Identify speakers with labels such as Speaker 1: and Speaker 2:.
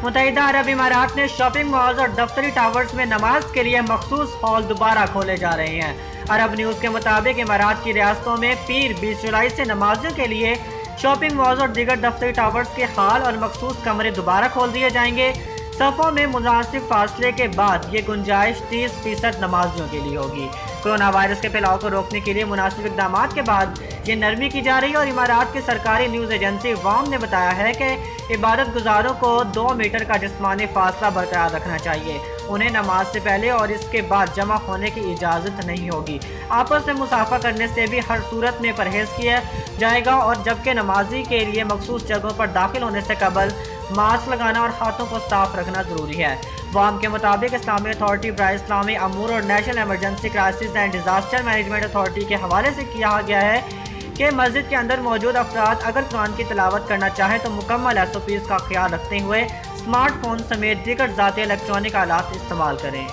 Speaker 1: मुत्तहिदा अरब इमारात ने shopping malls और दफ्तरी टावर्स में नमाज के लिए मखसूस हॉल दोबारा खोले जा रहे हैं। अरब न्यूज़ के मुताबिक इमारात की रियासतों में पीर 20 जुलाई से नमाजियों के लिए शॉपिंग मॉल्स और दीगर दफ्तरी टावर्स के हॉल और मखसूस कमरे दोबारा खोल दिए जाएंगे। सफ़ों में मुनासिब फासले के बाद ये गुंजाइश 30% नमाजियों के लिए होगी। कोरोना वायरस के फैलाव को रोकने के लिए मुनासिब इक़दाम के बाद ये नरमी की जा रही है और इमारात की सरकारी न्यूज़ एजेंसी वाम ने बताया है कि इबादत गुजारों को 2 मीटर का जिस्मानी फासला बरकरार रखना चाहिए। उन्हें नमाज से पहले और इसके बाद जमा होने की इजाज़त नहीं होगी। आपस में मुसाफा करने से भी हर सूरत में परहेज़ किया जाएगा और जबकि नमाजी के लिए मखसूस जगहों पर दाखिल होने से कबल मास्क लगाना और हाथों को साफ रखना ज़रूरी है। वाम के मुताबिक इस्लामी अथॉरिटी बराए इस्लामी अमूर और national emergency crisis and disaster management authority के हवाले से किया गया है कि मस्जिद के अंदर मौजूद अफराद अगर कुरान की तिलावत करना चाहें तो मुकम्मल SOPs का ख्याल रखते हुए स्मार्टफोन समेत दीगर ज़ाती इलेक्ट्रॉनिक आलात इस्तेमाल करें।